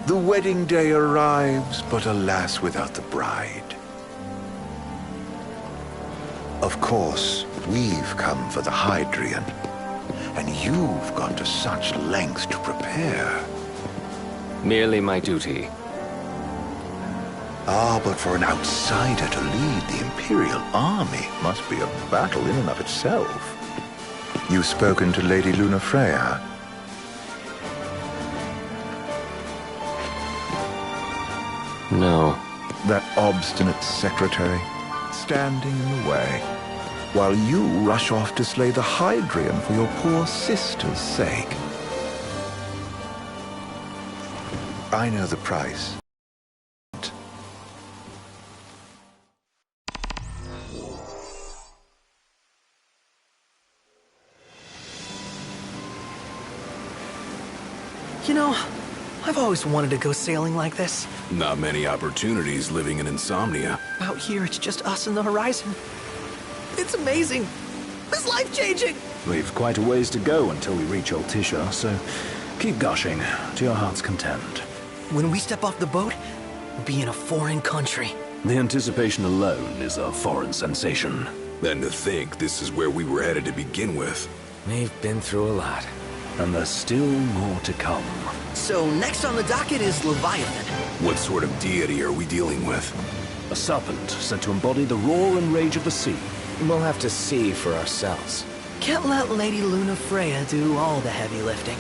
The wedding day arrives, but alas, without the bride. Of course, we've come for the Hydrian, and you've gone to such lengths to prepare. Merely my duty. Ah, but for an outsider to lead the Imperial army must be a battle in and of itself. You've spoken to Lady Lunafreya? No. That obstinate secretary, standing in the way, while you rush off to slay the Hydrian for your poor sister's sake. I know the price. You know, I've always wanted to go sailing like this. Not many opportunities living in Insomnia. Out here, it's just us and the horizon. It's amazing. It's life-changing. We've quite a ways to go until we reach Altisha, so keep gushing to your heart's content. When we step off the boat, we'll be in a foreign country. The anticipation alone is a foreign sensation. And to think this is where we were headed to begin with. We've been through a lot. And there's still more to come. So next on the docket is Leviathan. What sort of deity are we dealing with? A serpent said to embody the roar and rage of the sea. We'll have to see for ourselves. Can't let Lady Lunafreya do all the heavy lifting.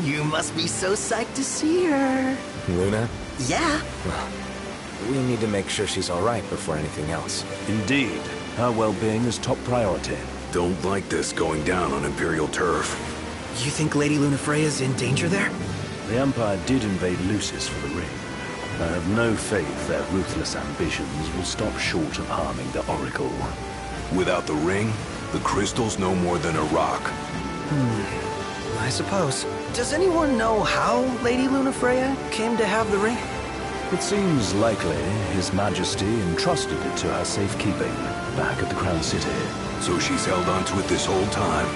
You must be so psyched to see her. Luna? Yeah. Well, we need to make sure she's all right before anything else. Indeed. Her well-being is top priority. Don't like this going down on Imperial turf. You think Lady Lunafreya's in danger there? The Empire did invade Lucis for the ring. I have no faith their ruthless ambitions will stop short of harming the Oracle. Without the ring, the crystal's no more than a rock. I suppose. Does anyone know how Lady Lunafreya came to have the ring? It seems likely His Majesty entrusted it to her safekeeping back at the Crown City. So she's held onto it this whole time,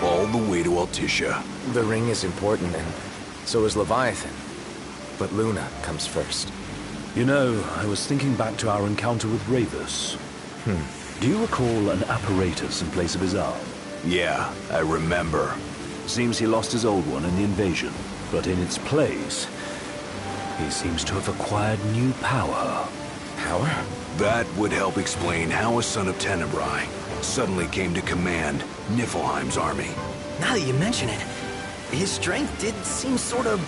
all the way to Altisha. The ring is important, and so is Leviathan. But Luna comes first. You know, I was thinking back to our encounter with Ravus. Do you recall an apparatus in place of his arm? Yeah, I remember. Seems he lost his old one in the invasion, but in its place, he seems to have acquired new power. Power? That would help explain how a son of Tenebrae suddenly came to command Niflheim's army. Now that you mention it, his strength did seem sort of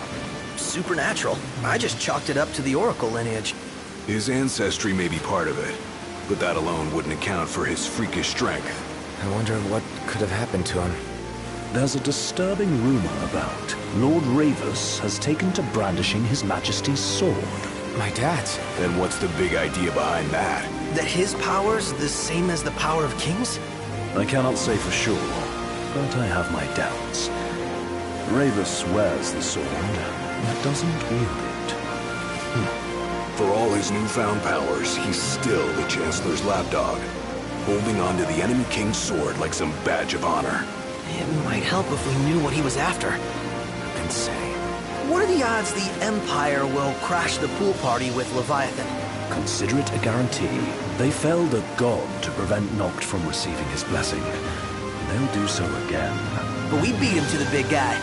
supernatural. I just chalked it up to the Oracle lineage. His ancestry may be part of it, but that alone wouldn't account for his freakish strength. I wonder what could have happened to him. There's a disturbing rumor about Lord Ravus has taken to brandishing His Majesty's sword. My dad's. Then what's the big idea behind that? That his power's the same as the power of kings? I cannot say for sure, but I have my doubts. Ravus wears the sword, but doesn't wield it. For all his newfound powers, he's still the Chancellor's lapdog, holding on to the enemy king's sword like some badge of honor. It might help if we knew what he was after. Insane. What are the odds the Empire will crash the pool party with Leviathan? Consider it a guarantee. They felled a god to prevent Noct from receiving his blessing. They'll do so again. But we beat him to the big guy.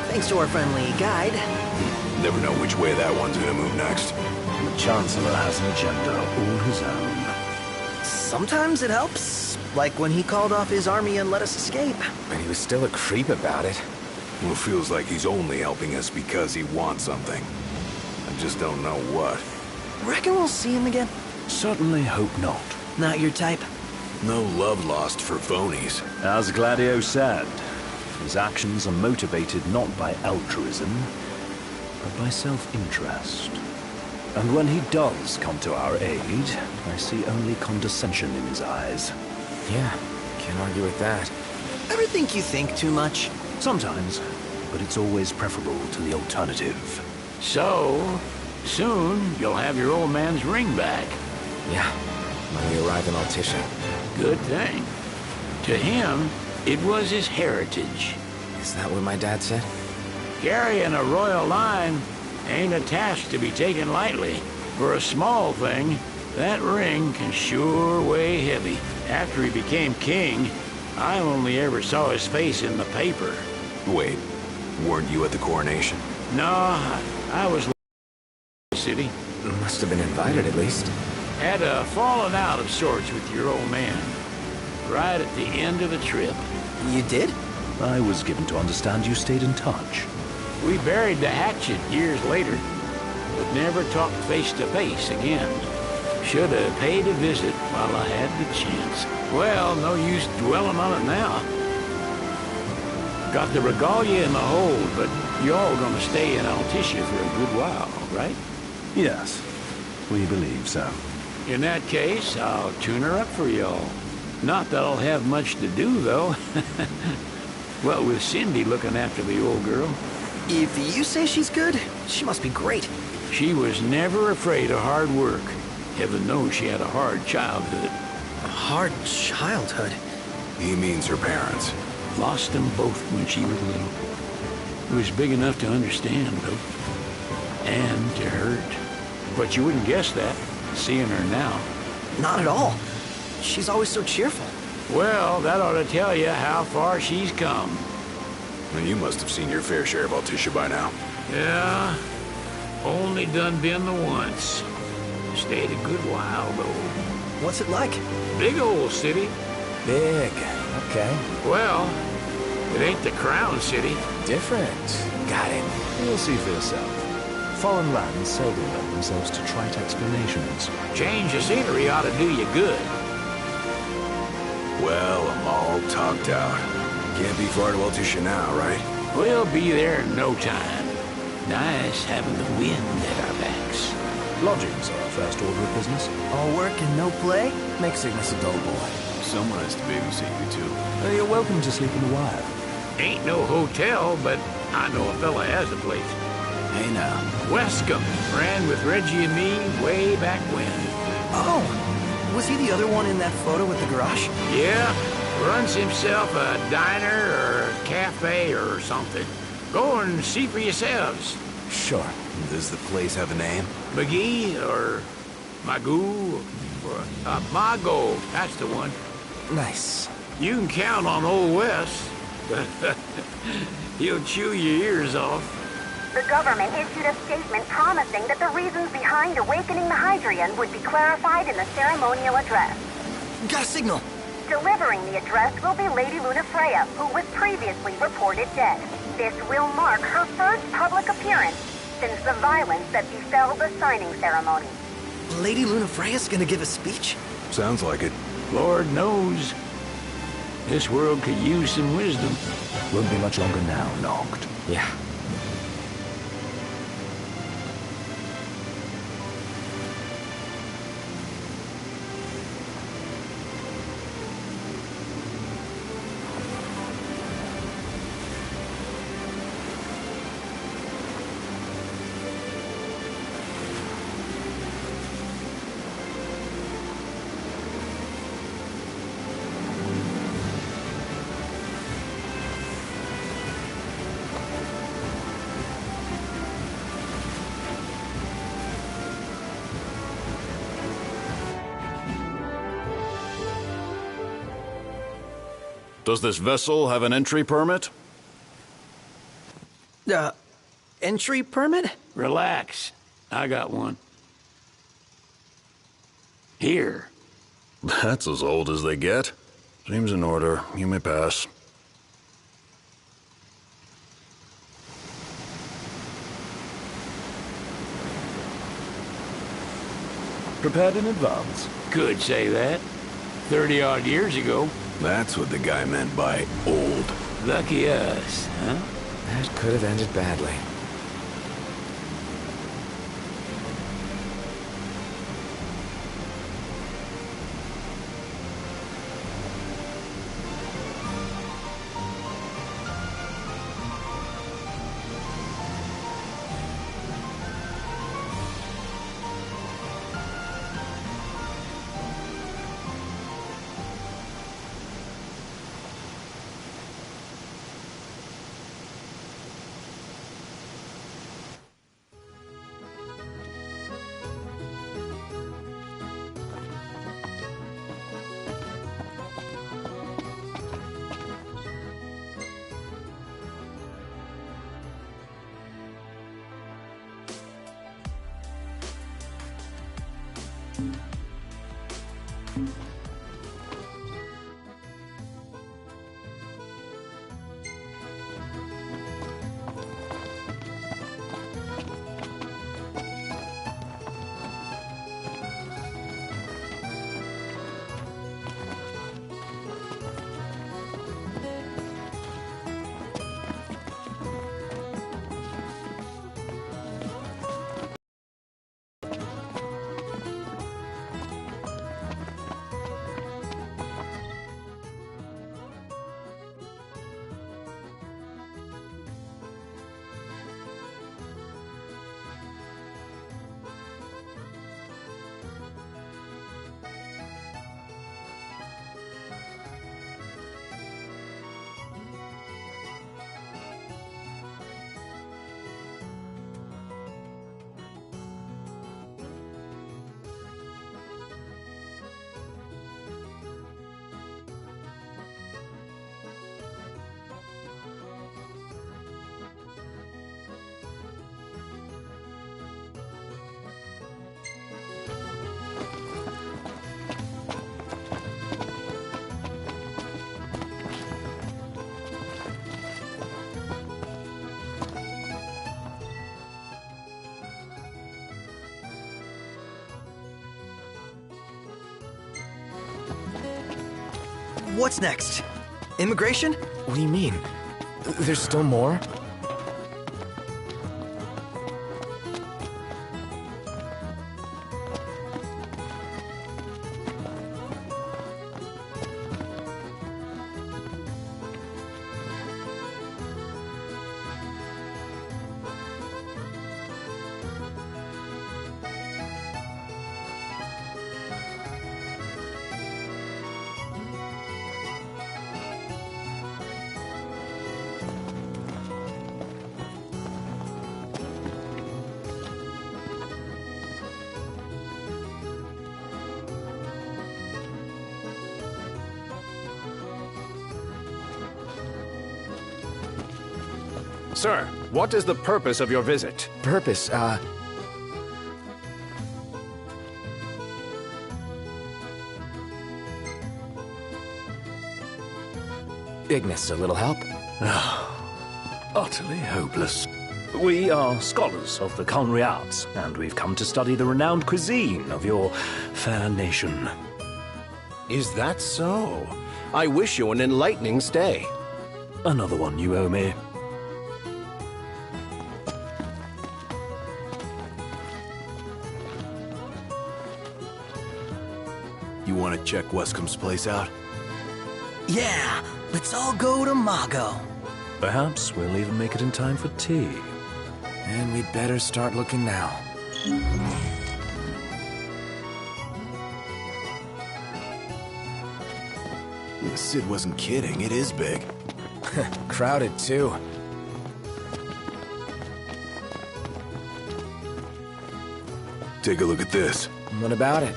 Thanks to our friendly guide. Never know which way that one's gonna move next. The Chancellor has an agenda all his own. Sometimes it helps. Like when he called off his army and let us escape. But he was still a creep about it. Well, feels like he's only helping us because he wants something. I just don't know what. Reckon we'll see him again? Certainly hope not. Not your type? No love lost for phonies. As Gladio said, his actions are motivated not by altruism, but by self-interest. And when he does come to our aid, I see only condescension in his eyes. Yeah, can't argue with that. Ever think you think too much? Sometimes, but it's always preferable to the alternative. So, soon you'll have your old man's ring back. Yeah, when we arrive in Altissia. Good thing. To him, it was his heritage. Is that what my dad said? Carrying a royal line ain't a task to be taken lightly. For a small thing, that ring can sure weigh heavy. After he became king, I only ever saw his face in the paper. Wait, weren't you at the coronation? No, I was in the city. Must have been invited at least. Had a falling out of sorts with your old man. Right at the end of the trip. You did? I was given to understand you stayed in touch. We buried the hatchet years later, but never talked face to face again. Should have paid a visit while I had the chance. Well, no use dwelling on it now. Got the regalia in the hold, but you all gonna stay in Altissia for a good while, right? Yes, we believe so. In that case, I'll tune her up for y'all. Not that I'll have much to do, though. Well, with Cindy looking after the old girl. If you say she's good, she must be great. She was never afraid of hard work. Heaven knows she had a hard childhood. A hard childhood. He means her parents. Lost them both when she was little. It was big enough to understand, though. And to hurt. But you wouldn't guess that, seeing her now. Not at all. She's always so cheerful. Well, that ought to tell you how far she's come. And you must have seen your fair share of Altissia by now. Yeah, only done been the once. Stayed a good while, though. What's it like? Big old city. Big. Okay. Well, it ain't the crown city. Different. Got it. You'll see for yourself. Foreign lands seldom lend themselves to trite explanations. Change of scenery ought to do you good. Well, I'm all talked out. Can't be far to Altissia now, right? We'll be there in no time. Nice having the wind at our backs. Lodgings are our first order of business. All work and no play? Make Cygnus a dull boy. Someone has to babysit you, too. You're welcome to sleep in the wire. Ain't no hotel, but I know a fella has a place. Hey now. Westcomb ran with Reggie and me way back when. Oh, was he the other one in that photo with the garage? Yeah, runs himself a diner or a cafe or something. Go and see for yourselves. Sure. Does the place have a name? McGee or Magoo or Mago, that's the one. Nice. You can count on Old West. He'll chew your ears off. The government issued a statement promising that the reasons behind awakening the Hydrian would be clarified in the ceremonial address. Got a signal. Delivering the address will be Lady Lunafreya, who was previously reported dead. This will mark her first public appearance since the violence that befell the signing ceremony. Lady Lunafreya's gonna give a speech? Sounds like it. Lord knows. This world could use some wisdom. Won't be much longer now, Noct. Yeah. Does this vessel have an entry permit? Entry permit? Relax. I got one. Here. That's as old as they get. Seems in order. You may pass. Prepared in advance. Could say that. 30-odd years ago. That's what the guy meant by old. Lucky us, huh? That could have ended badly. What's next? Immigration? What do you mean? There's still more? Sir, what is the purpose of your visit? Purpose, Ignis, a little help? Utterly hopeless. We are scholars of the culinary arts, and we've come to study the renowned cuisine of your fair nation. Is that so? I wish you an enlightening stay. Another one you owe me. You want to check Westcomb's place out? Yeah, let's all go to Mago. Perhaps we'll even make it in time for tea. And we'd better start looking now. Sid wasn't kidding, it is big. Crowded, too. Take a look at this. What about it?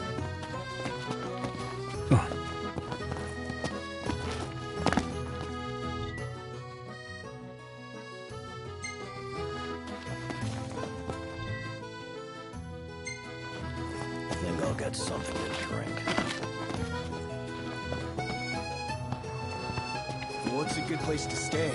I think I'll get something to drink. What's a good place to stay?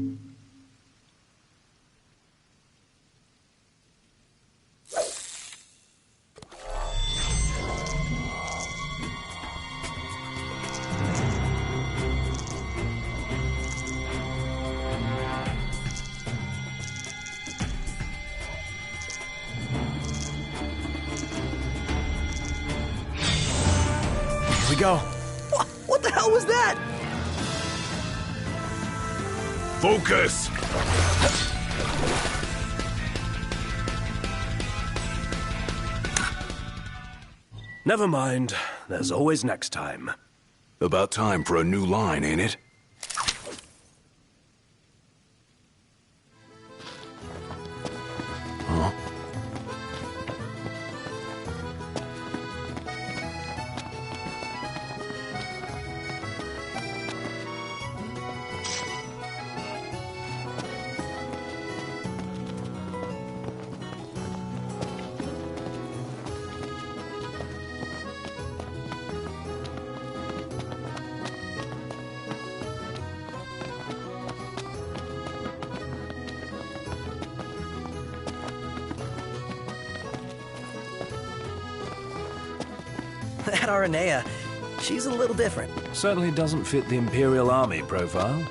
Here we go. What the hell was that? Focus! Never mind. There's always next time. About time for a new line, ain't it? Huh? That Aranea, she's a little different. Certainly doesn't fit the Imperial Army profile.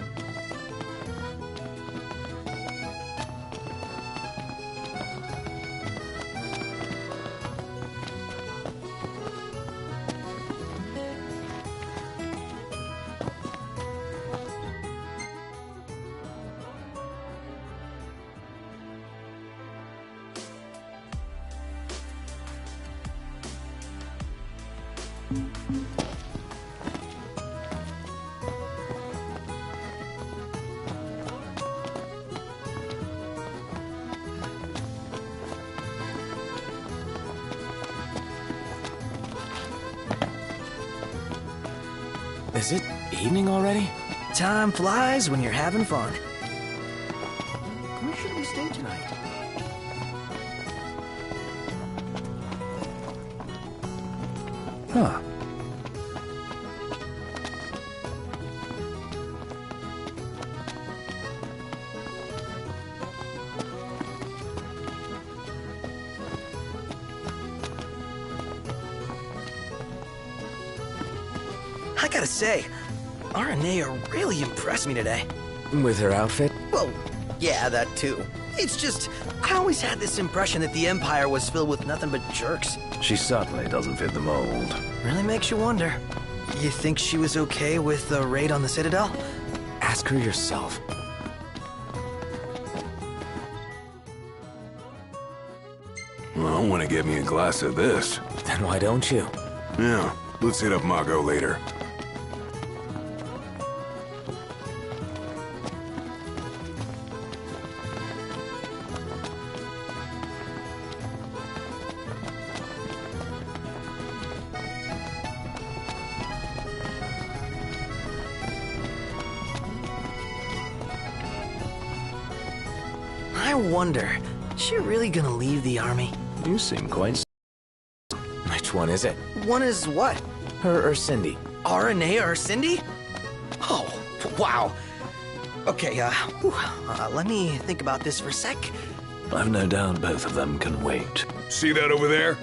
Is it evening already? Time flies when you're having fun. Where should we stay tonight? Huh. I gotta say, Aranea really impressed me today. With her outfit? Well, yeah, that too. It's just, I always had this impression that the Empire was filled with nothing but jerks. She certainly doesn't fit the mold. Really makes you wonder. You think she was okay with the raid on the Citadel? Ask her yourself. Well, I want to get me a glass of this. Then why don't you? Yeah, let's hit up Margot later. I wonder, is she really gonna leave the army? You seem quite... Which one is it? One is what? Her or Cindy? Aranea or Cindy? Oh, wow. Okay, let me think about this for a sec. I've no doubt both of them can wait. See that over there?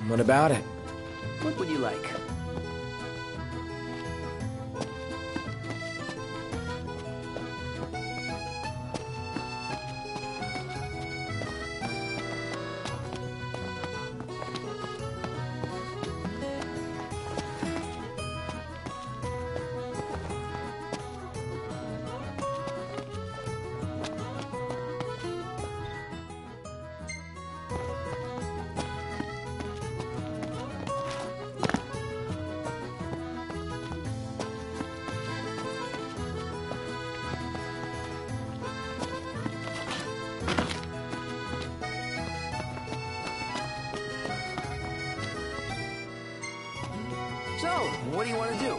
What about it? What would you like? So, what do you want to do?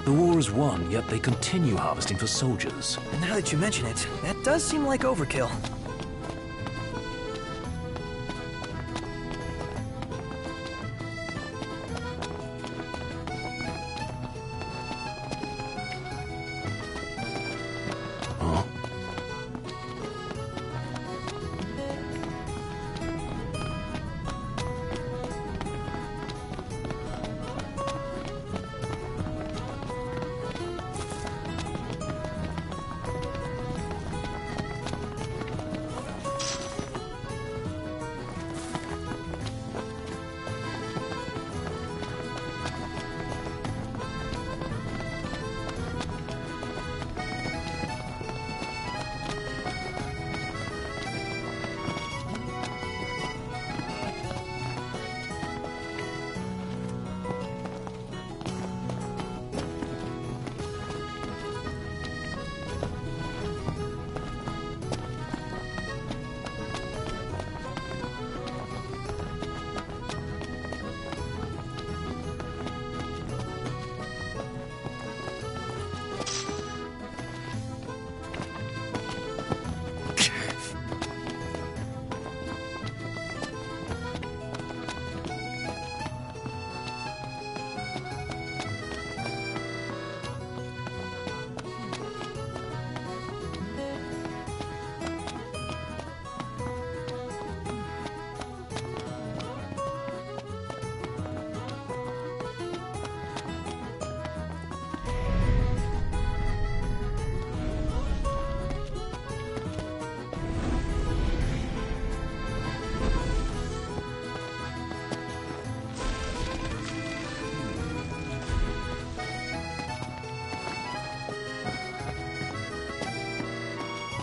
The war is won, yet they continue harvesting for soldiers. And now that you mention it, that does seem like overkill.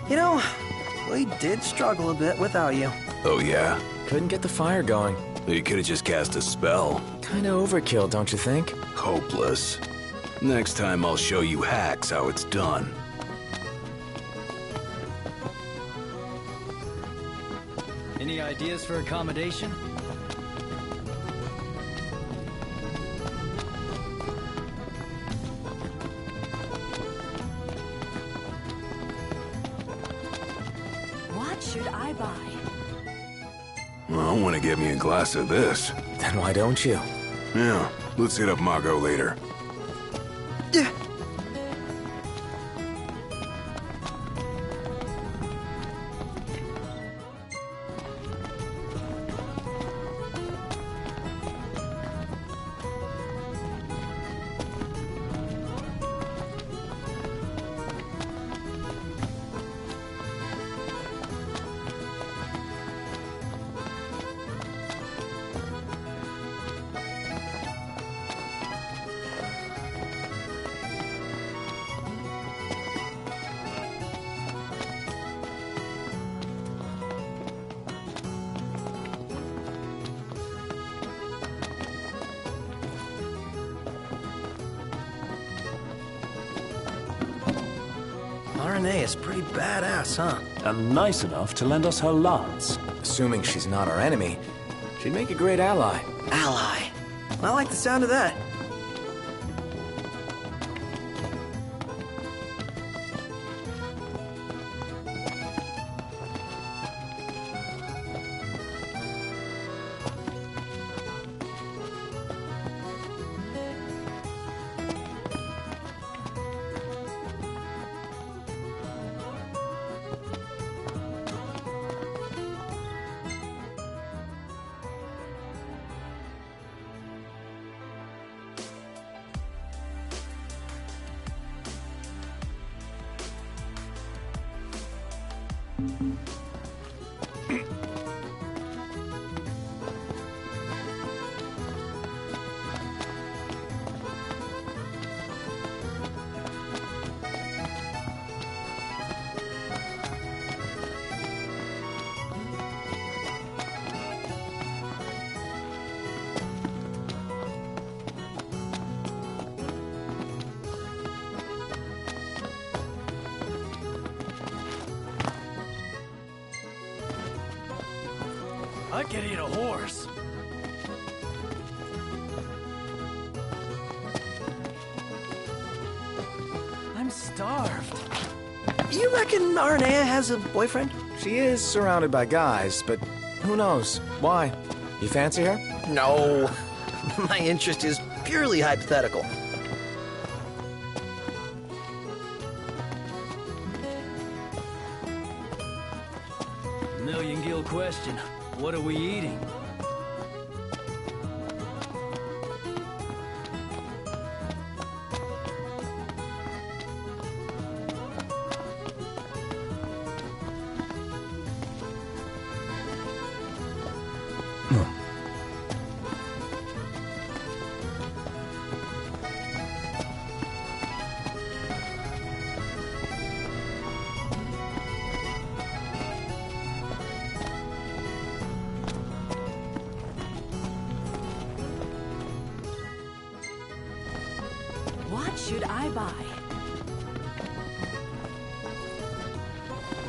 You know, we did struggle a bit without you. Oh, yeah? Couldn't get the fire going. You could have just cast a spell. Kinda overkill, don't you think? Hopeless. Next time I'll show you hacks how it's done. Any ideas for accommodation? What should I buy? Well, I want to get me a glass of this. Then why don't you? Yeah, let's hit up Margot later. Yeah. RNA is pretty badass, huh? And nice enough to lend us her lance. Assuming she's not our enemy, she'd make a great ally. Ally. I like the sound of that. I could eat a horse. starved. You reckon Aranea has a boyfriend? She is surrounded by guys, but who knows? Why? You fancy her? No. My interest is purely hypothetical. Million gill question. What are we eating? What should I buy?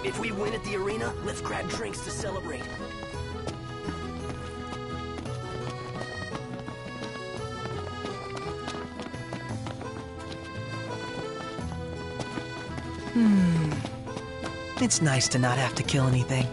If we win at the arena, let's grab drinks to celebrate. It's nice to not have to kill anything.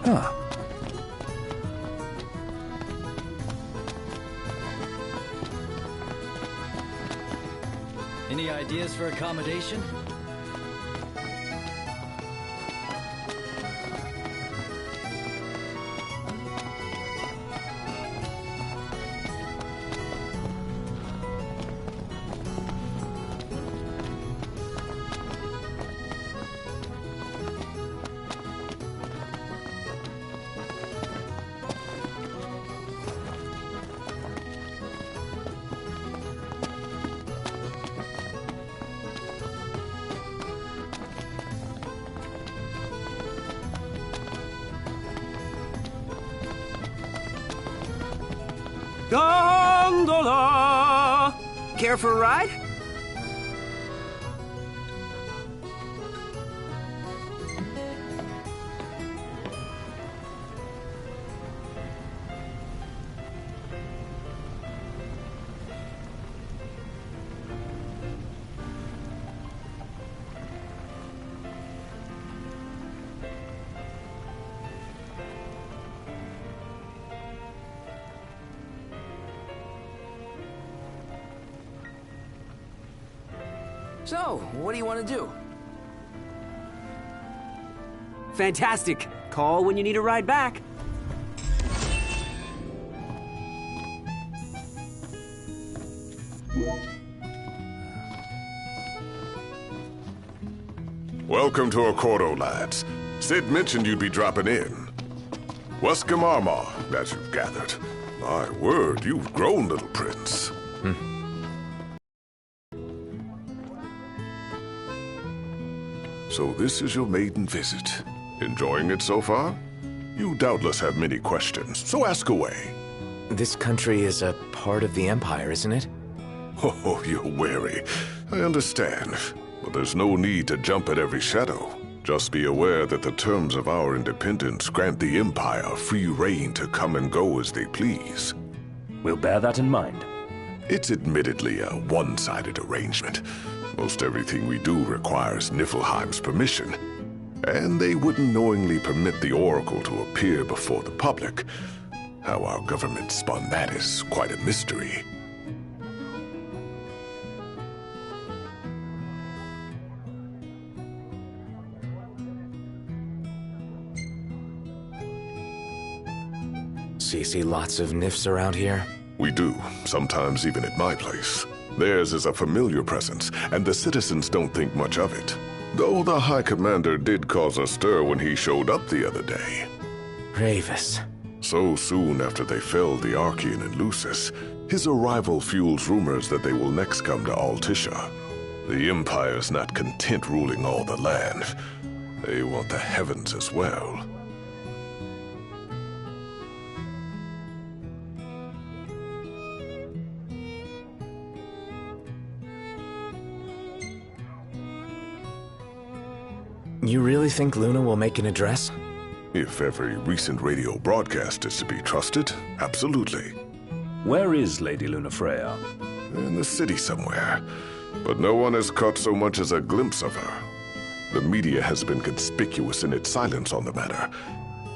Huh. Any ideas for accommodation? Gondola! Care for a ride? So, what do you want to do? Fantastic. Call when you need a ride back. Welcome to Accordo, lads. Sid mentioned you'd be dropping in. Wescamarma, as you've gathered. My word, you've grown, little prince. So this is your maiden visit. Enjoying it so far? You doubtless have many questions, so ask away. This country is a part of the Empire, isn't it? Oh, you're wary. I understand. But there's no need to jump at every shadow. Just be aware that the terms of our independence grant the Empire free reign to come and go as they please. We'll bear that in mind. It's admittedly a one-sided arrangement. Most everything we do requires Niflheim's permission. And they wouldn't knowingly permit the Oracle to appear before the public. How our government spun that is quite a mystery. So you see lots of Nifs around here? We do, sometimes even at my place. Theirs is a familiar presence, and the citizens don't think much of it. Though the High Commander did cause a stir when he showed up the other day. Ravis. So soon after they felled the Archean and Lucis, his arrival fuels rumors that they will next come to Altisha. The Empire's not content ruling all the land. They want the heavens as well. You really think Luna will make an address? If every recent radio broadcast is to be trusted, absolutely. Where is Lady Lunafreya? In the city somewhere. But no one has caught so much as a glimpse of her. The media has been conspicuous in its silence on the matter,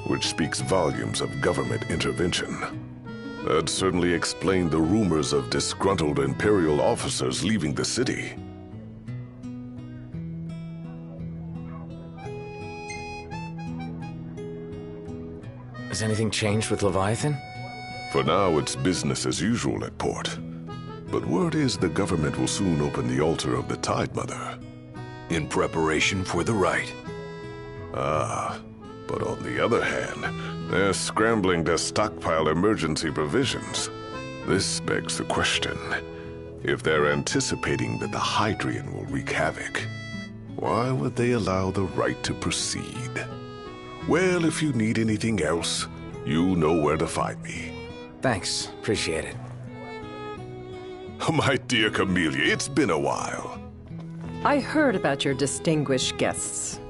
which speaks volumes of government intervention. That certainly explained the rumors of disgruntled Imperial officers leaving the city. Has anything changed with Leviathan? For now, it's business as usual at port. But word is the government will soon open the altar of the Tide Mother. In preparation for the rite. Ah, but on the other hand, they're scrambling to stockpile emergency provisions. This begs the question, if they're anticipating that the Hydrian will wreak havoc, why would they allow the rite to proceed? Well, if you need anything else, you know where to find me. Thanks, appreciate it. My dear Camellia, it's been a while. I heard about your distinguished guests.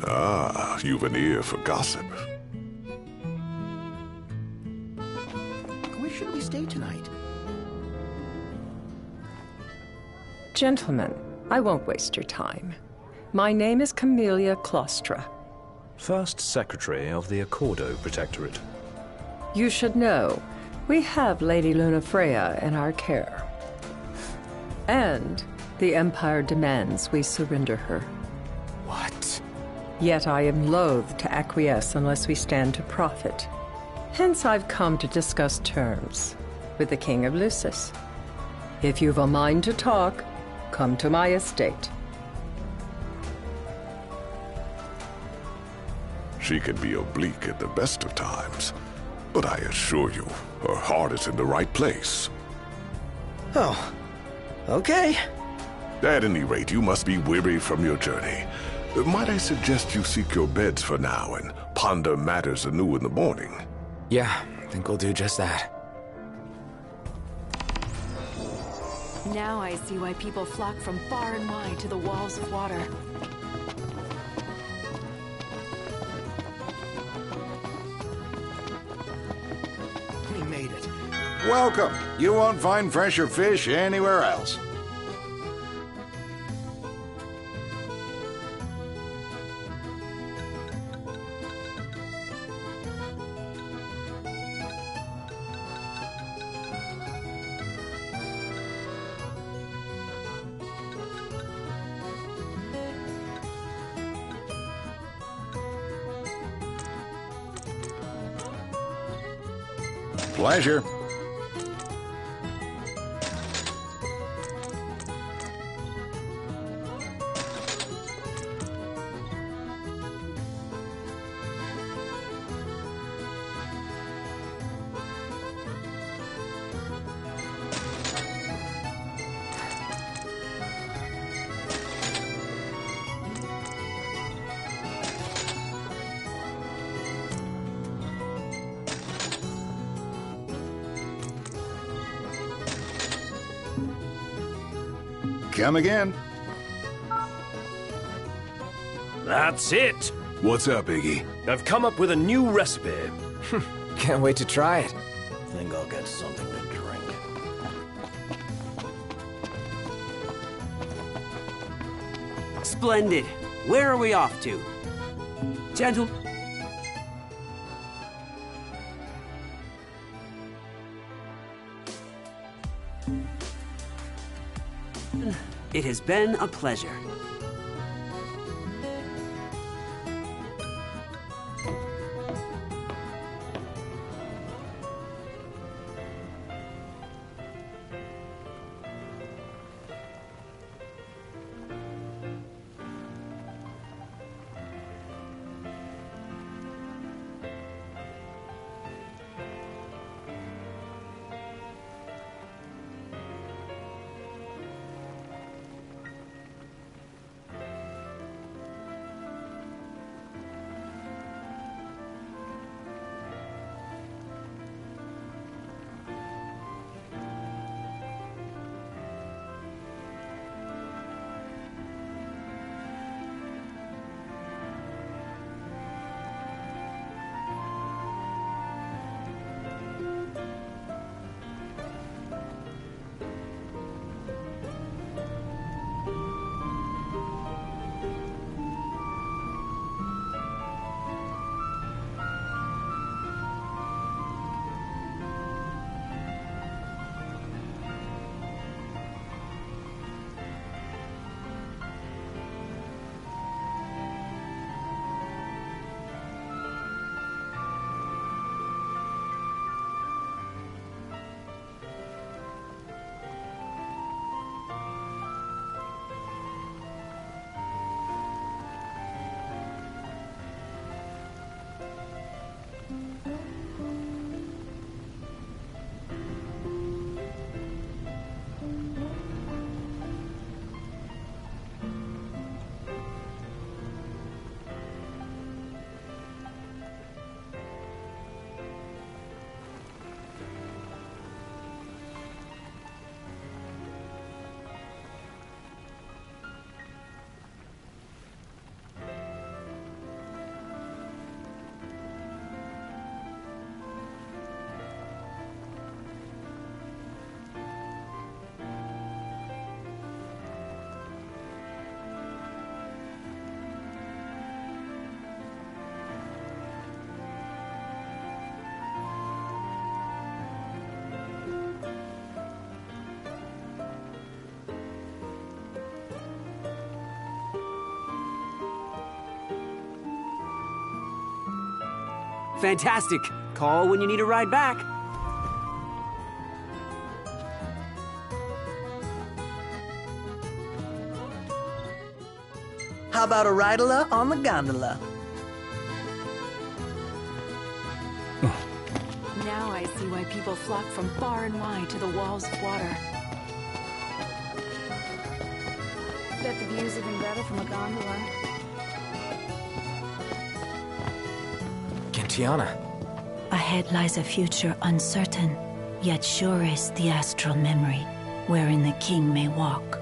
Ah, you've an ear for gossip. Where should we stay tonight? Gentlemen, I won't waste your time. My name is Camellia Claustra. First Secretary of the Accordo Protectorate. You should know, we have Lady Lunafreya in our care. And the Empire demands we surrender her. What? Yet I am loath to acquiesce unless we stand to profit. Hence I've come to discuss terms with the King of Lucis. If you've a mind to talk, come to my estate. She can be oblique at the best of times, but I assure you, her heart is in the right place. Oh, okay. At any rate, you must be weary from your journey. Might I suggest you seek your beds for now and ponder matters anew in the morning? Yeah, I think we'll do just that. Now I see why people flock from far and wide to the walls of water. We made it. Welcome. You won't find fresher fish anywhere else. Pleasure. Come again. That's it! What's up, Iggy? I've come up with a new recipe. Can't wait to try it. Think I'll get something to drink. Splendid. Where are we off to? Gentle... It has been a pleasure. Fantastic. Call when you need a ride back. How about a ridola on the gondola? Now I see why people flock from far and wide to the walls of water. Bet the view's even better from a gondola. Tiana. Ahead lies a future uncertain, yet sure is the astral memory, wherein the king may walk.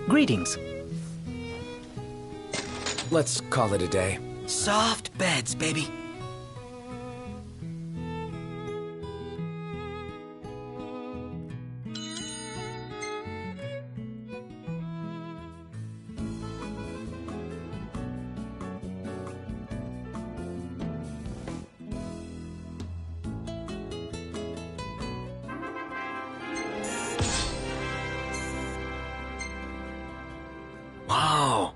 Greetings. Let's call it a day. Soft beds, baby. Wow.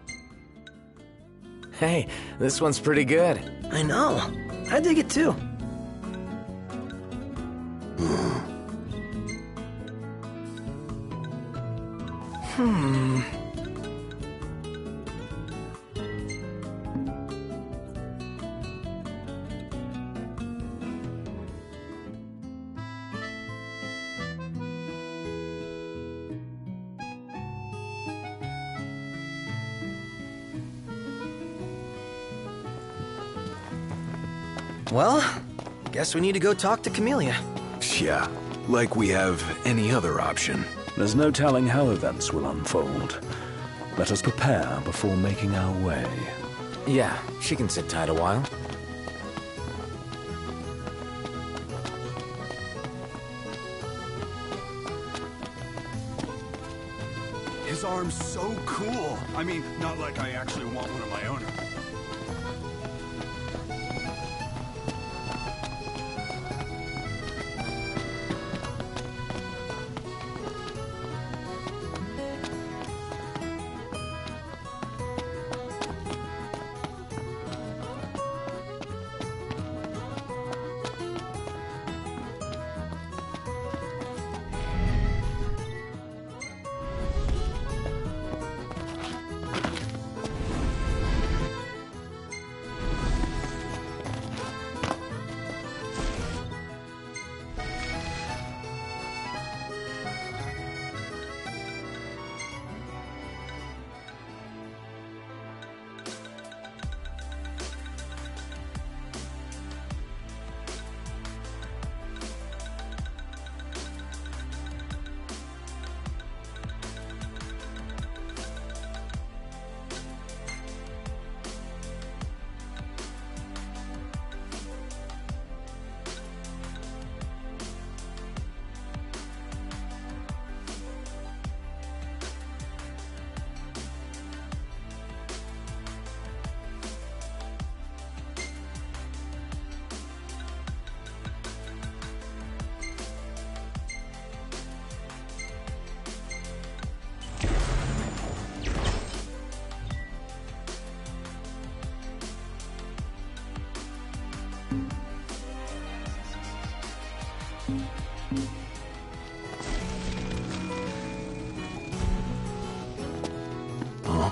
Hey, this one's pretty good. I know. I dig it too. Well, guess we need to go talk to Camellia. Yeah, like we have any other option. There's no telling how events will unfold. Let us prepare before making our way. Yeah, she can sit tight a while. His arm's so cool. I mean, not like I actually want one of my own. Huh?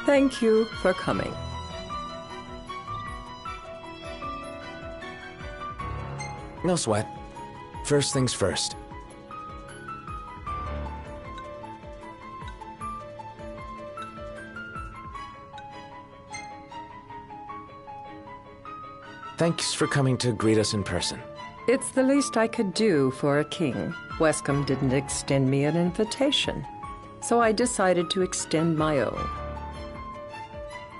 Thank you for coming. No sweat. First things first. Thanks for coming to greet us in person. It's the least I could do for a king. Wescombe didn't extend me an invitation, so I decided to extend my own.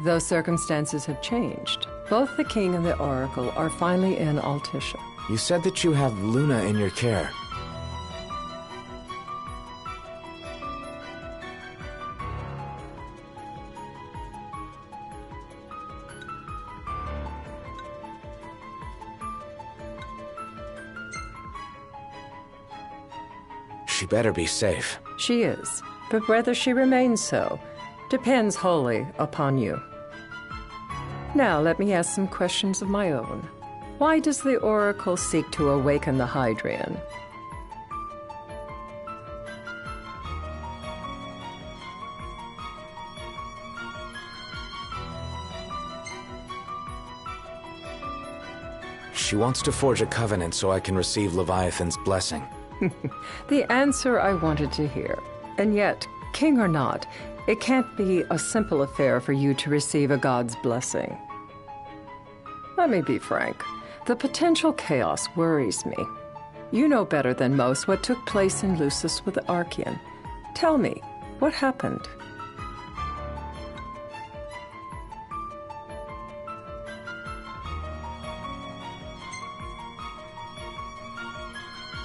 Though circumstances have changed, both the king and the oracle are finally in Altissia. You said that you have Luna in your care. She better be safe. She is, but whether she remains so depends wholly upon you. Now let me ask some questions of my own. Why does the oracle seek to awaken the Hydrian? She wants to forge a covenant so I can receive Leviathan's blessing. The answer I wanted to hear. And yet, king or not, it can't be a simple affair for you to receive a god's blessing. Let me be frank. The potential chaos worries me. You know better than most what took place in Lucis with the Archean. Tell me, what happened?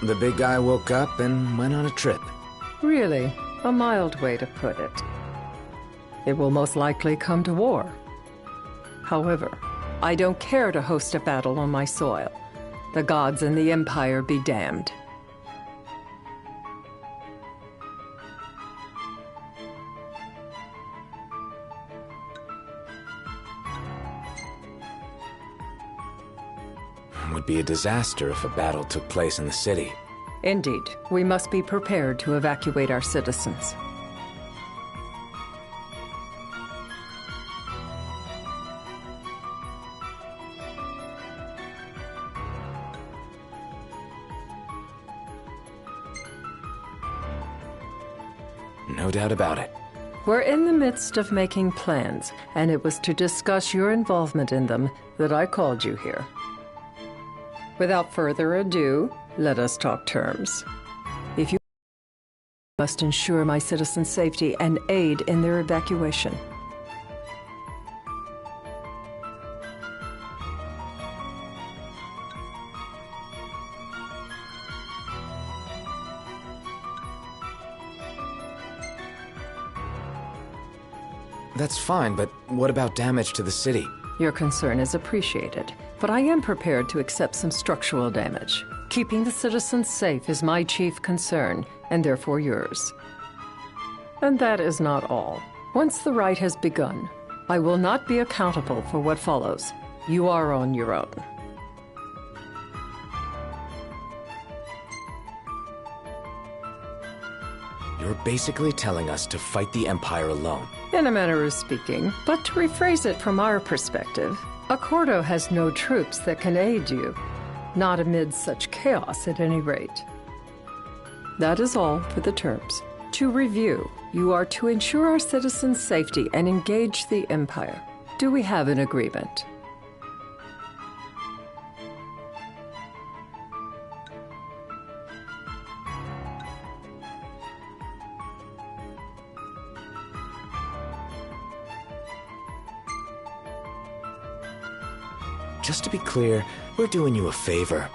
The big guy woke up and went on a trip. Really, a mild way to put it. It will most likely come to war. However, I don't care to host a battle on my soil. The gods and the Empire be damned. It would be a disaster if a battle took place in the city. Indeed, we must be prepared to evacuate our citizens. No doubt about it. We're in the midst of making plans, and it was to discuss your involvement in them that I called you here. Without further ado, let us talk terms. If you must ensure my citizens' safety and aid in their evacuation. That's fine, but what about damage to the city? Your concern is appreciated, but I am prepared to accept some structural damage. Keeping the citizens safe is my chief concern, and therefore yours. And that is not all. Once the rite has begun, I will not be accountable for what follows. You are on your own. You're basically telling us to fight the Empire alone. in a manner of speaking, but to rephrase it from our perspective, Accordo has no troops that can aid you. Not amid such chaos, at any rate. That is all for the terms. To review, you are to ensure our citizens' safety and engage the Empire. Do we have an agreement? Just to be clear, we're doing you a favor.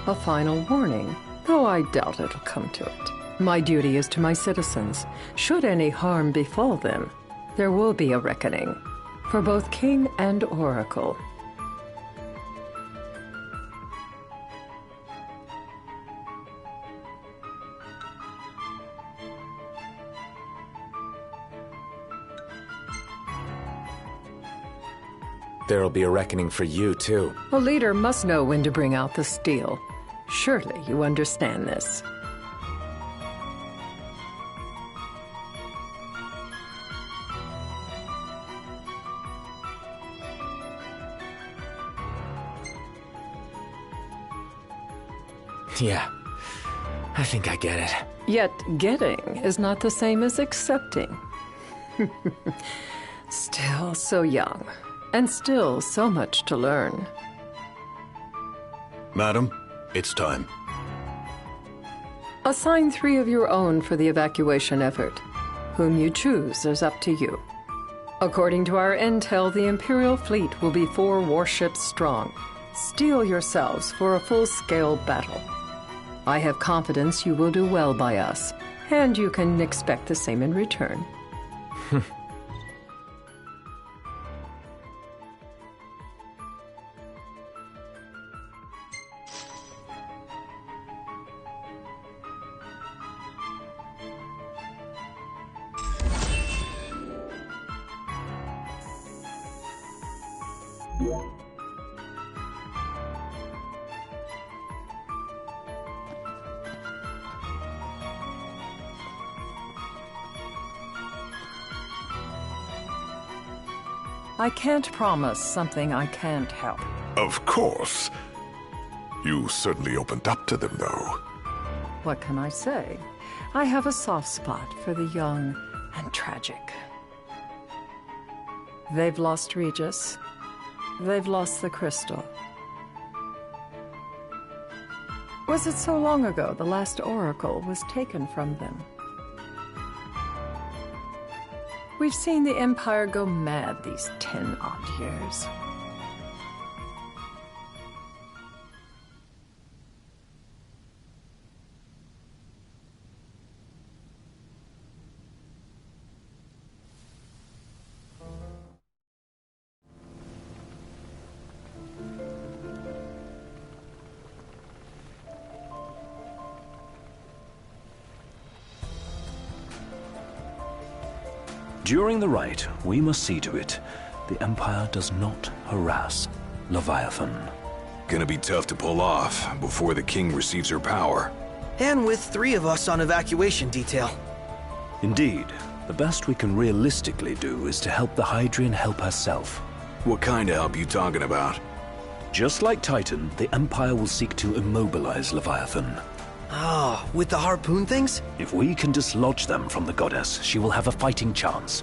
A final warning, though I doubt it'll come to it. My duty is to my citizens. Should any harm befall them, there will be a reckoning, for both King and Oracle. There'll be a reckoning for you, too. A leader must know when to bring out the steel. Surely you understand this. Yeah, I think I get it. Yet getting is not the same as accepting. Still so young, and still so much to learn. Madam, it's time. Assign 3 of your own for the evacuation effort. Whom you choose is up to you. According to our intel, the Imperial fleet will be 4 warships strong. Steel yourselves for a full-scale battle. I have confidence you will do well by us, and you can expect the same in return. I can't promise something I can't help. Of course. You certainly opened up to them, though. What can I say? I have a soft spot for the young and tragic. They've lost Regis. They've lost the crystal. Was it so long ago the last oracle was taken from them? We've seen the Empire go mad these 10-odd years. During the rite, we must see to it the Empire does not harass Leviathan. Gonna be tough to pull off before the king receives her power. And with 3 of us on evacuation detail. Indeed, the best we can realistically do is to help the Hydrian help herself. What kind of help you talking about? Just like Titan, the Empire will seek to immobilize Leviathan. Ah, with the harpoon things? If we can dislodge them from the goddess, she will have a fighting chance.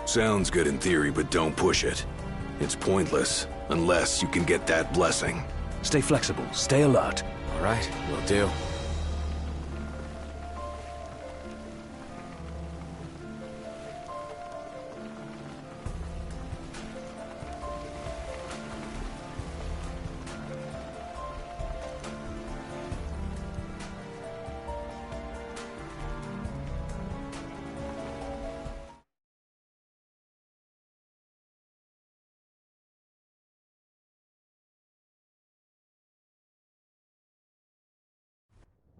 Sounds good in theory, but don't push it. It's pointless, unless you can get that blessing. Stay flexible, stay alert. All right, will do.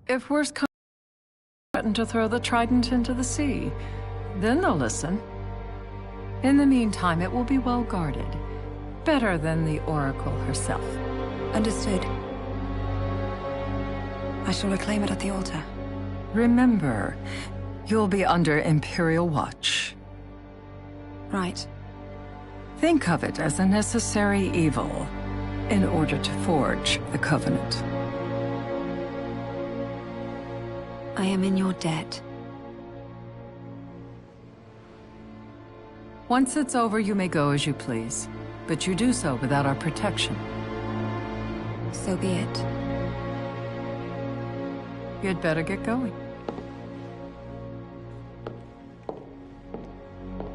If worse comes, threaten to throw the trident into the sea. Then they'll listen. In the meantime, it will be well guarded. Better than the Oracle herself. Understood. I shall reclaim it at the altar. Remember, You'll be under Imperial watch. Right. Think of it as a necessary evil in order to forge the Covenant. I am in your debt. Once it's over, you may go as you please, but you do so without our protection. So be it. You'd better get going.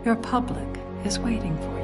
Your public is waiting for you.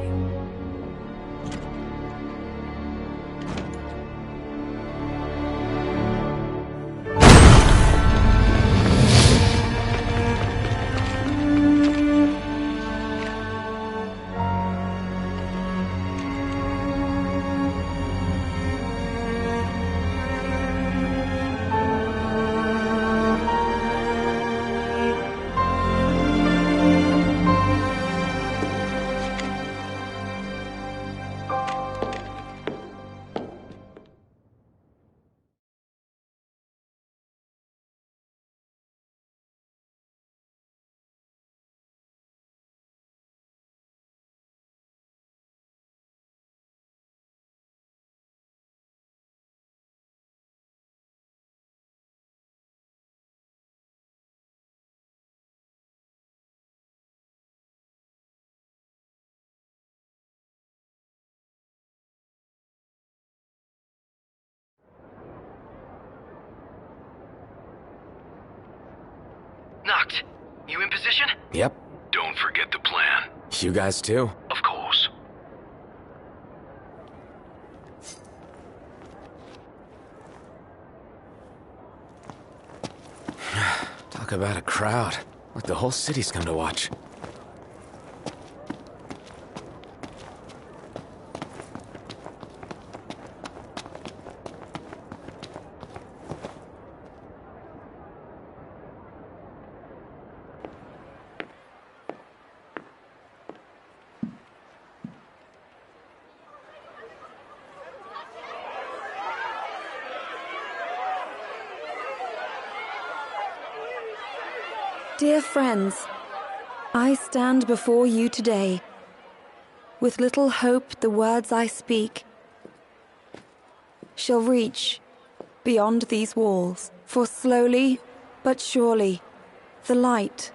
Noct, you in position? Yep. Don't forget the plan. You guys too? Of course. Talk about a crowd. Like the whole city's come to watch. Dear friends, I stand before you today. With little hope the words I speak shall reach beyond these walls. For slowly but surely the light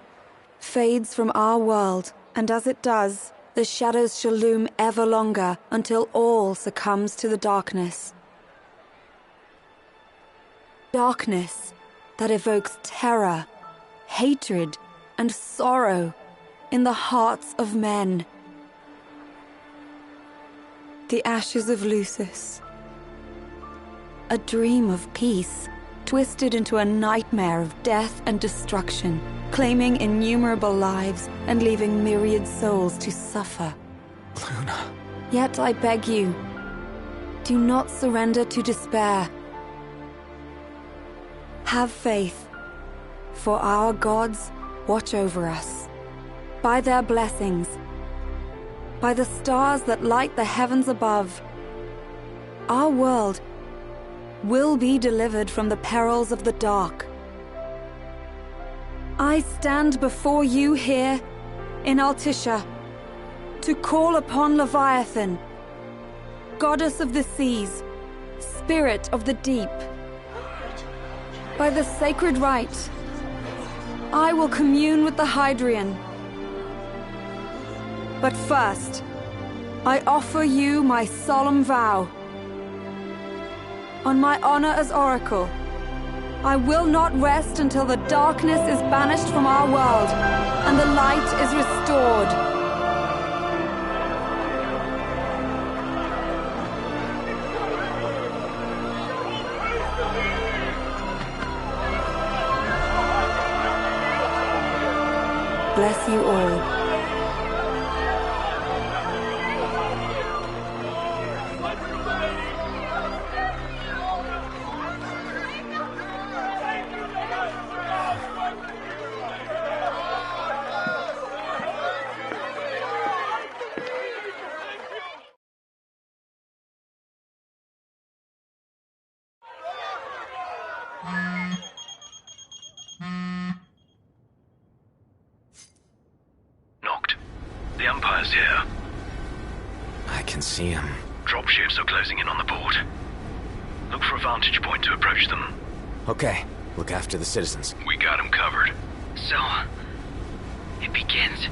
fades from our world, and as it does, the shadows shall loom ever longer until all succumbs to the darkness. Darkness that evokes terror, hatred, and sorrow in the hearts of men. The ashes of Lucis. A dream of peace, twisted into a nightmare of death and destruction, claiming innumerable lives and leaving myriad souls to suffer. Luna. Yet I beg you, do not surrender to despair. Have faith, for our gods watch over us. By their blessings, by the stars that light the heavens above, our world will be delivered from the perils of the dark. I stand before you here in Altissia to call upon Leviathan, goddess of the seas, spirit of the deep. By the sacred rite, I will commune with the Hydrian. But first, I offer you my solemn vow. On my honor as Oracle, I will not rest until the darkness is banished from our world and the light is restored. Bless you all. almost here. I can see him. Dropships are closing in on the port. Look for a vantage point to approach them. Okay, look after the citizens. We got them covered. So, it begins.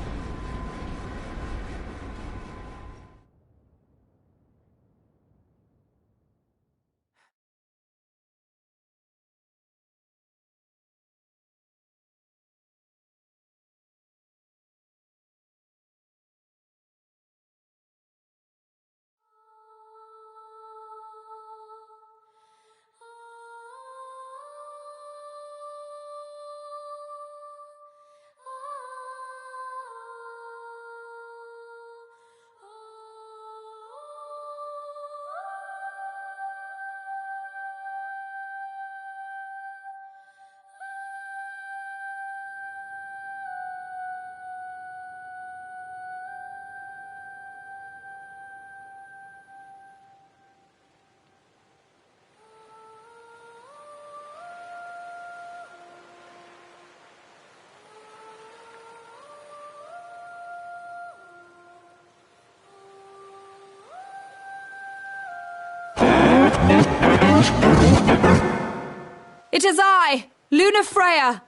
It is I, Luna Freya,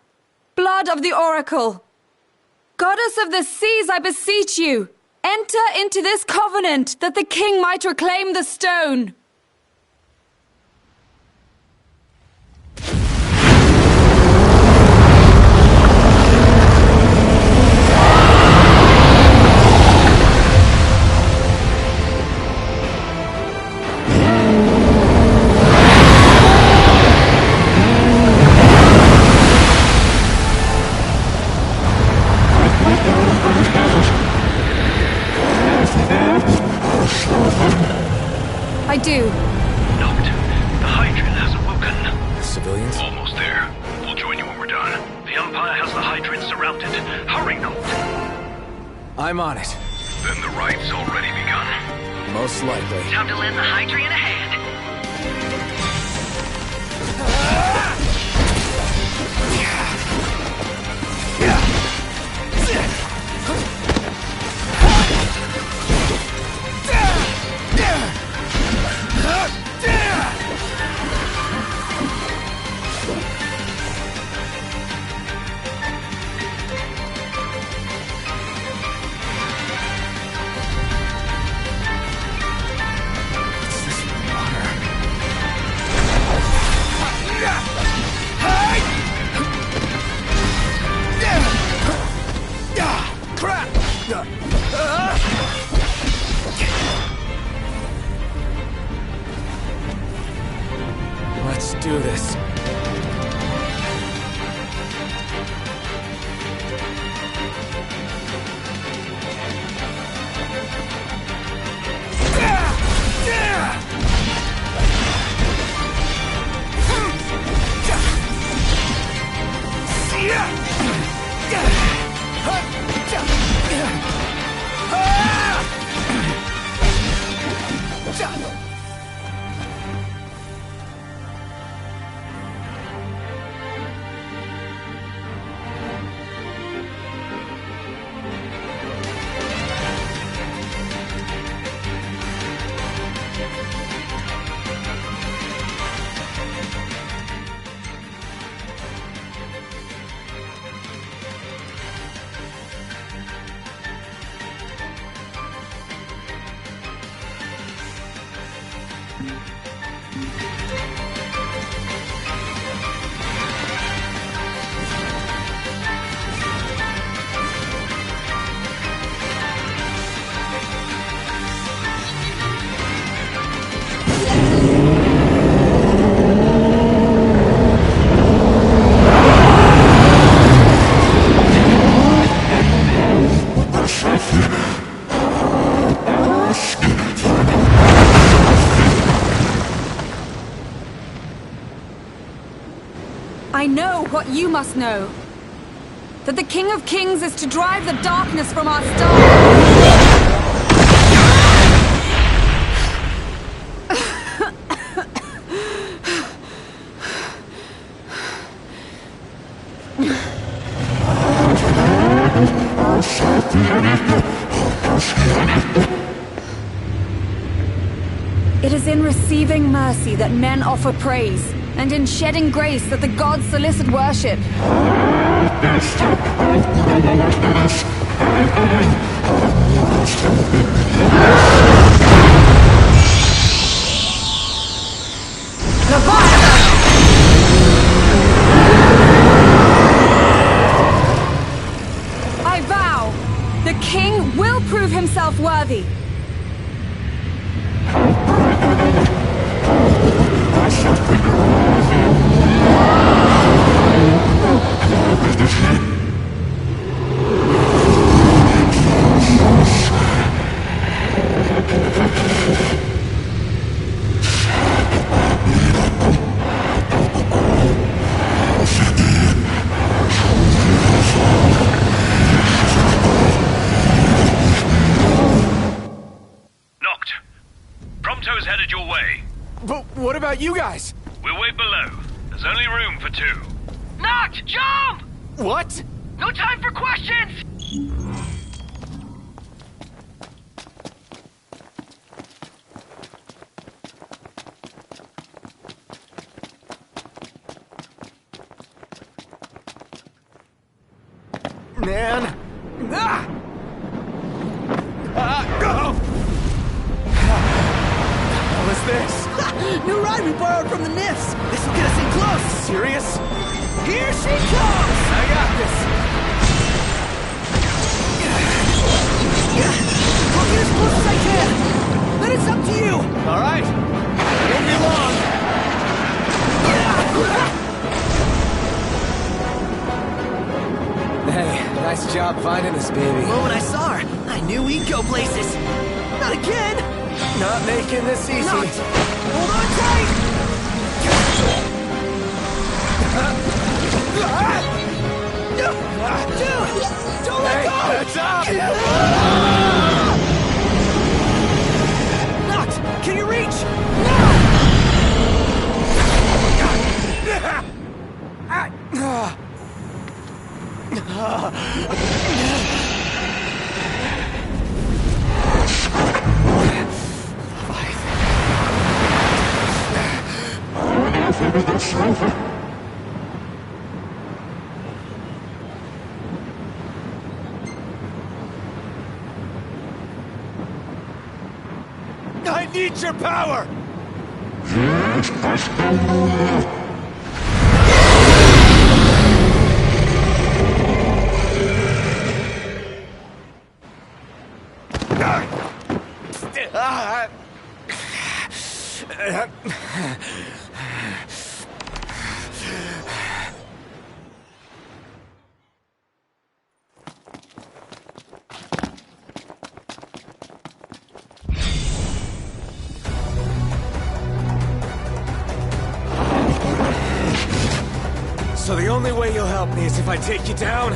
blood of the Oracle. Goddess of the seas, I beseech you, enter into this covenant that the king might reclaim the stone. I do. Note, the Hydrant has awoken. The civilians? Almost there. We'll join you when we're done. The Empire has the Hydrant surrounded. Hurry, Note. I'm on it. Then the right's already begun. Most likely. Time to lend the Hydrant a hand. Let's do this. I know what you must know. That the King of Kings is to drive the darkness from our stars. It is in receiving mercy that men offer praise, and in shedding grace that the gods solicit worship. I vow, the king will prove himself worthy. Knocked. Prompto's headed your way. But what about you guys? We'll wait below. There's only room for two. Knocked! Jump! What? No time for questions! Man. Ah! What was this? New ride we borrowed from the Nifs. This will get us in close. Serious? Here she comes! I got this. I'll get as close as I can. Then it's up to you. All right. Won't be long. Hey, nice job finding us, baby. The moment I saw her, I knew we'd go places. Not again! Not making this easy. Not. Hold on tight! Dude! Don't let go! That's up! Knocked! Can you reach? I need your power! So the only way you'll help me is if I take you down?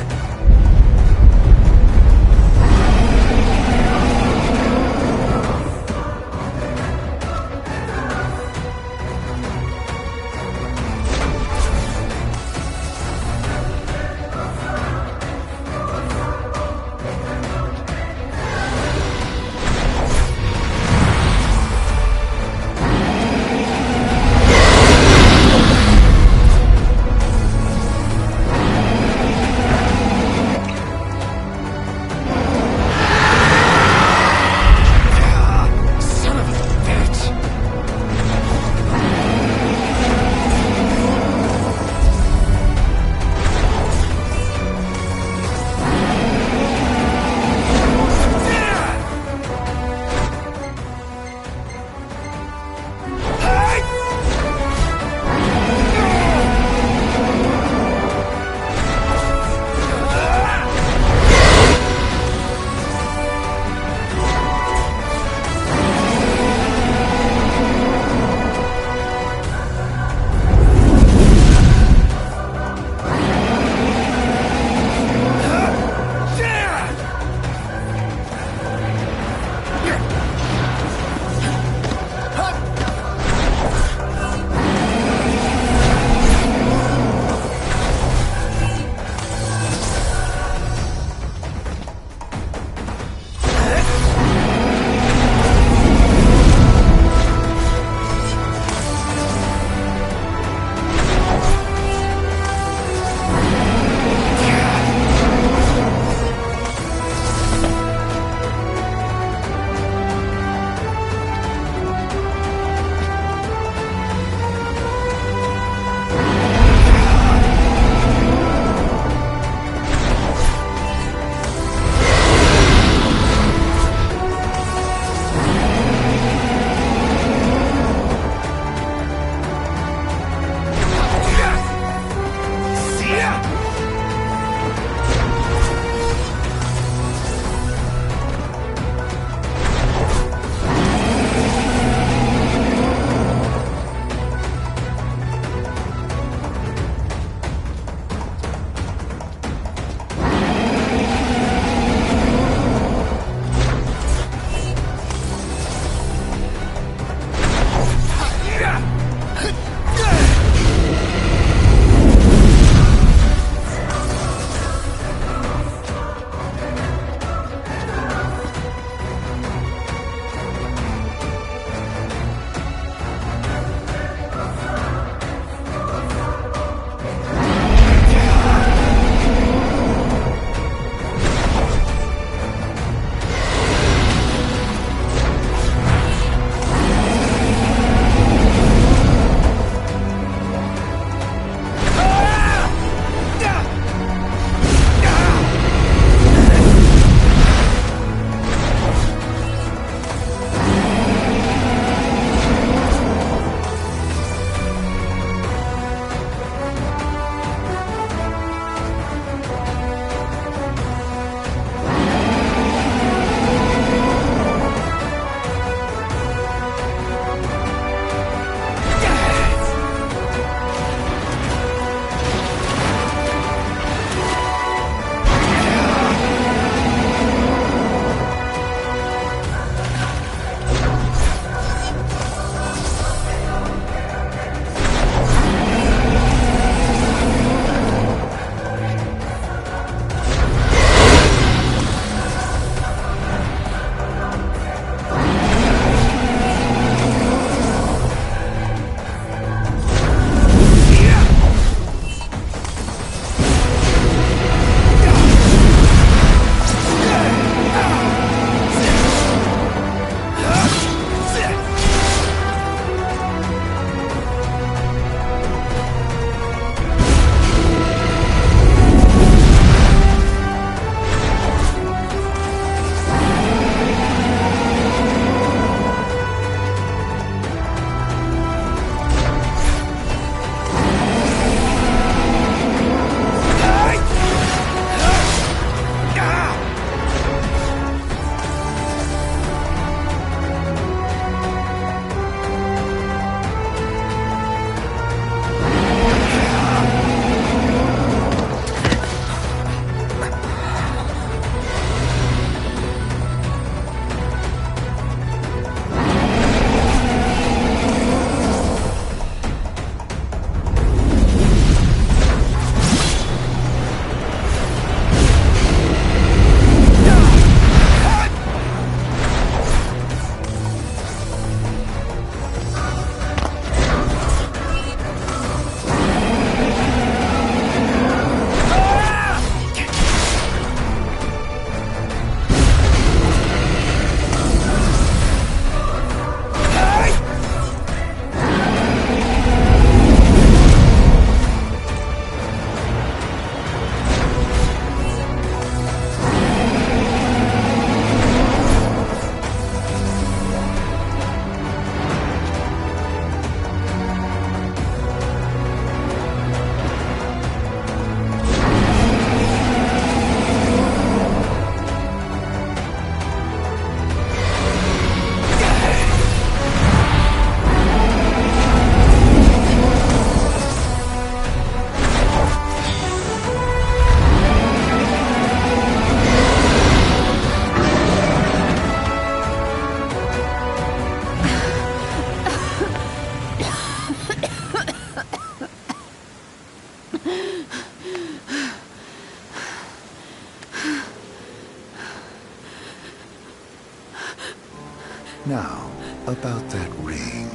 Now, about that ring.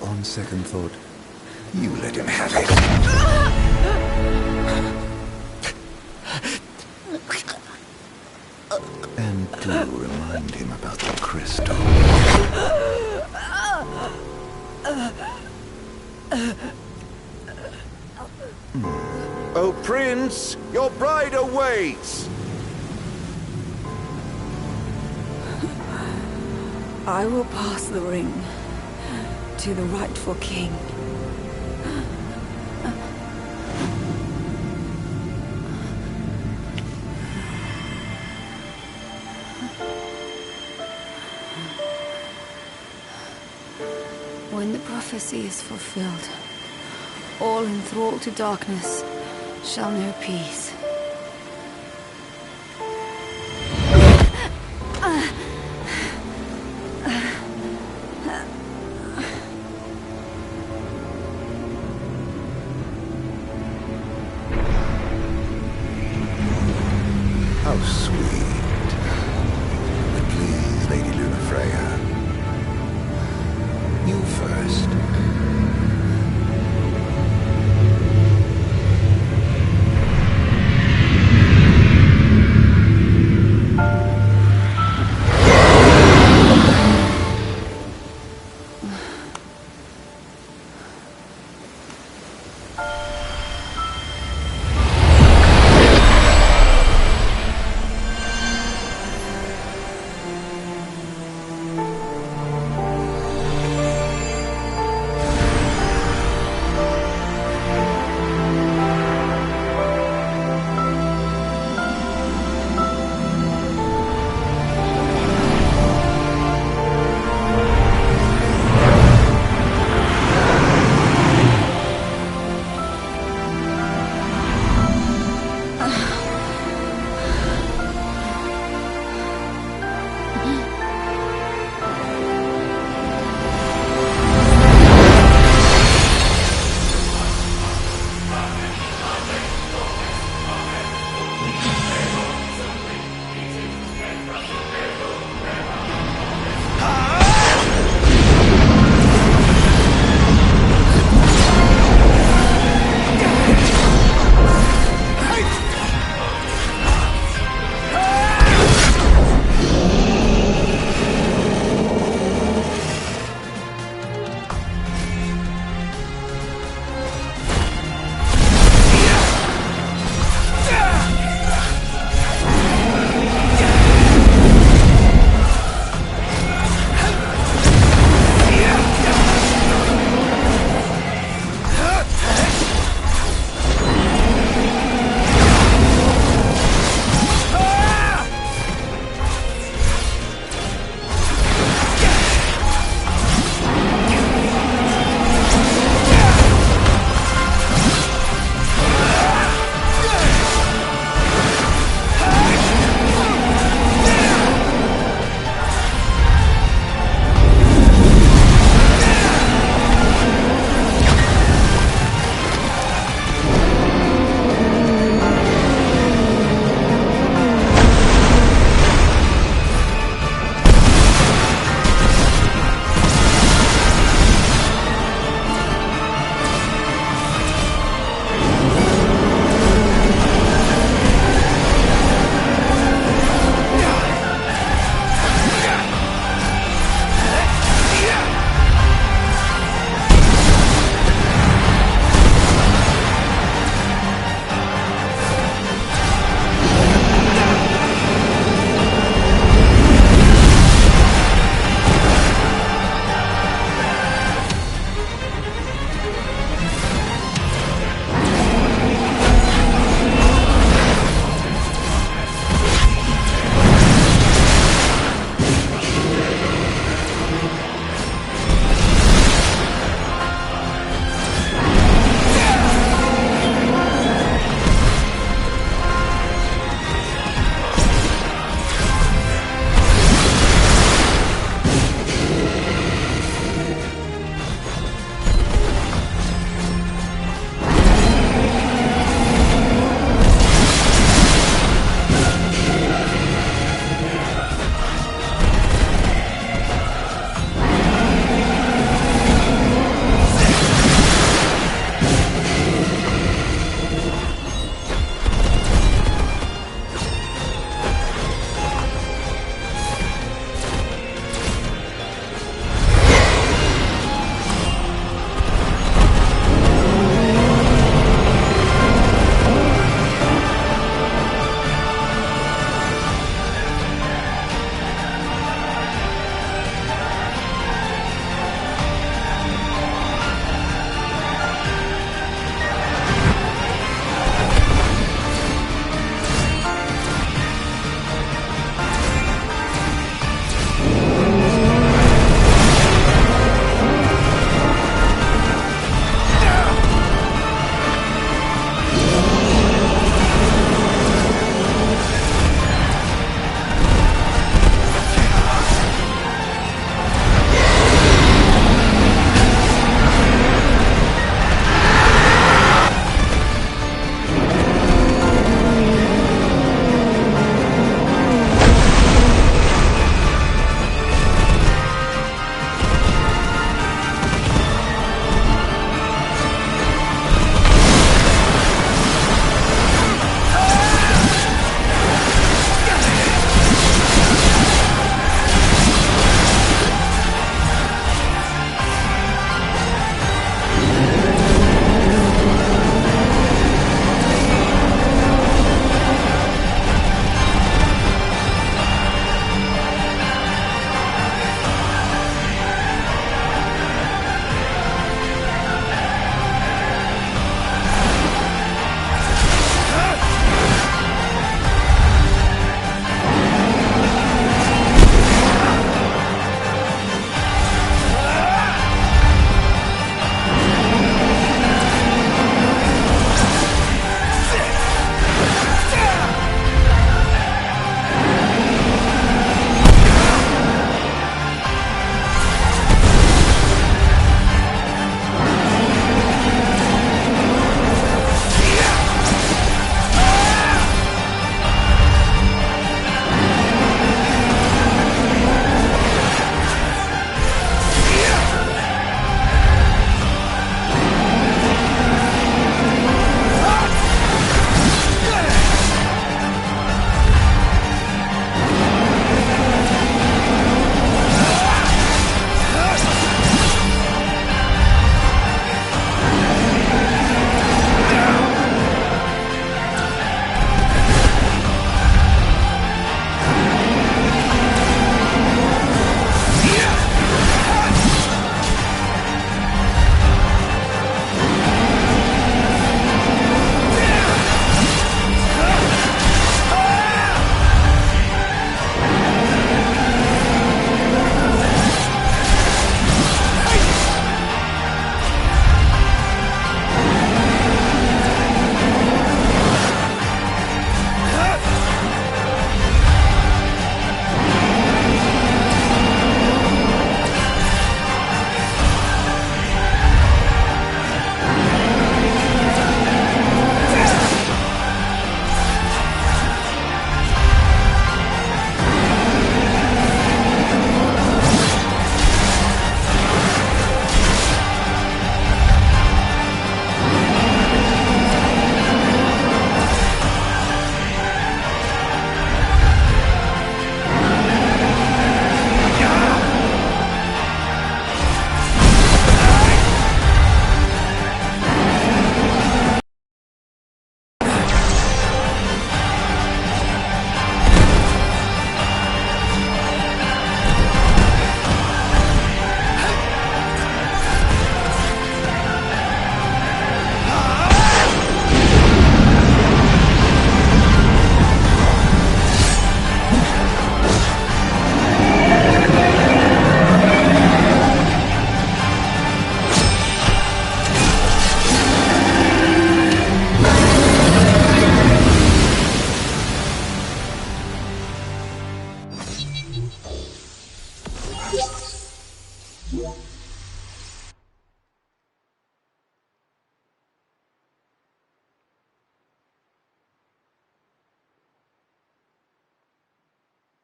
On second thought, you let him have it. And do remind him about the crystal. Oh, Prince, your bride awaits! I will pass the ring to the rightful king. When the prophecy is fulfilled, all enthralled to darkness shall know peace. How sweet. But please, Lady Lunafreya. You first.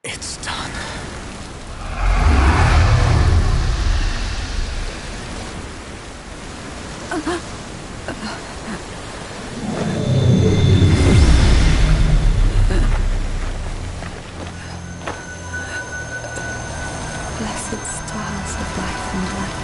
It's done. Blessed stars of life and light.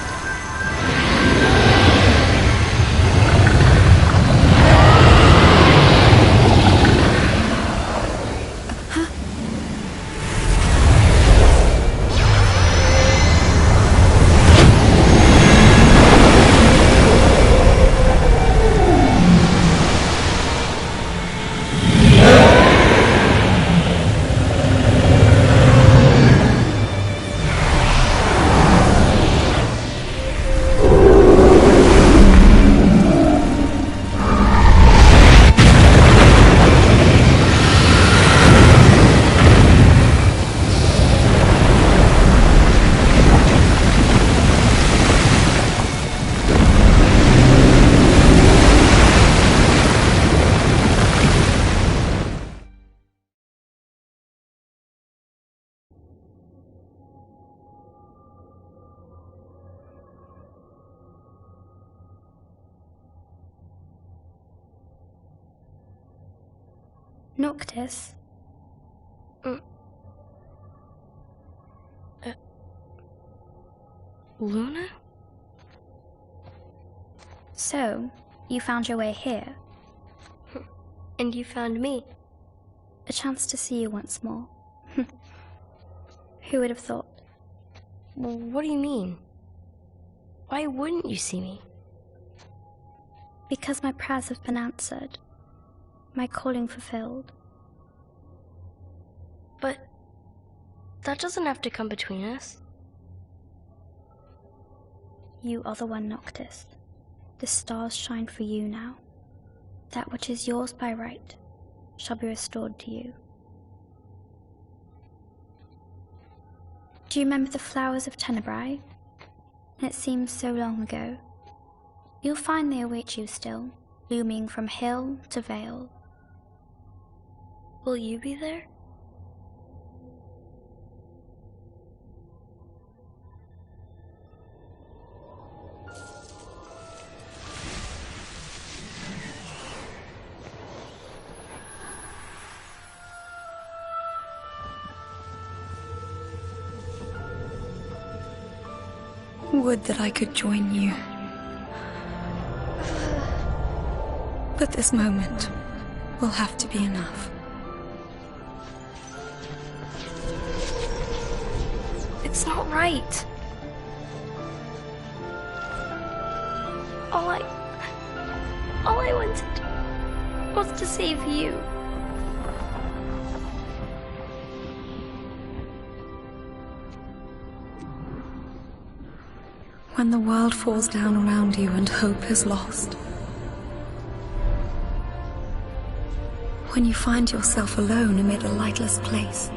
Noctis? Luna? So, you found your way here. And you found me. A chance to see you once more. Who would have thought? Well, what do you mean? Why wouldn't you see me? Because my prayers have been answered. My calling fulfilled. But that doesn't have to come between us. You are the one, Noctis. The stars shine for you now. That which is yours by right shall be restored to you. Do you remember the flowers of Tenebrae? It seems so long ago. You'll find they await you still, looming from hill to vale. Will you be there? Would that I could join you. But this moment will have to be enough. It's not right. All I wanted was to save you. When the world falls down around you and hope is lost. When you find yourself alone amid a lightless place.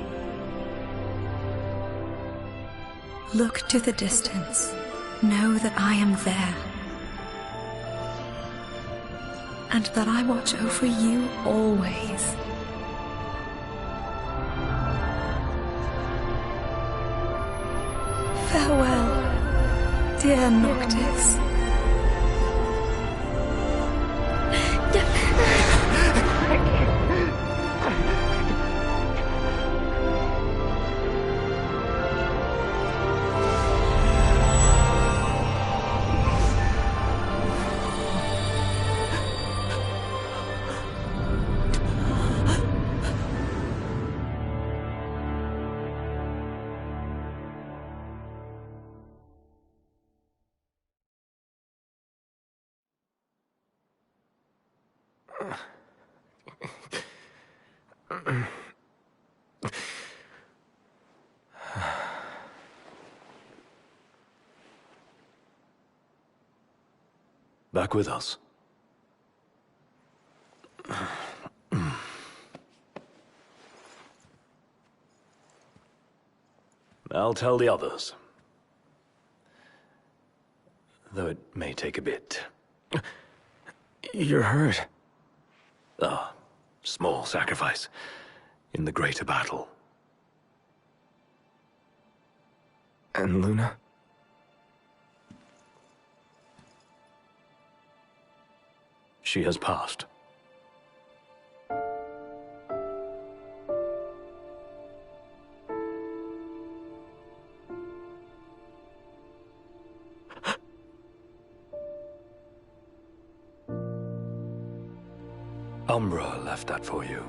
Look to the distance. Know that I am there. And that I watch over you always. Farewell, dear Noctis. Back with us. I'll tell the others. though it may take a bit. You're hurt. Ah, small sacrifice in the greater battle. And Luna? She has passed. Umbra left that for you.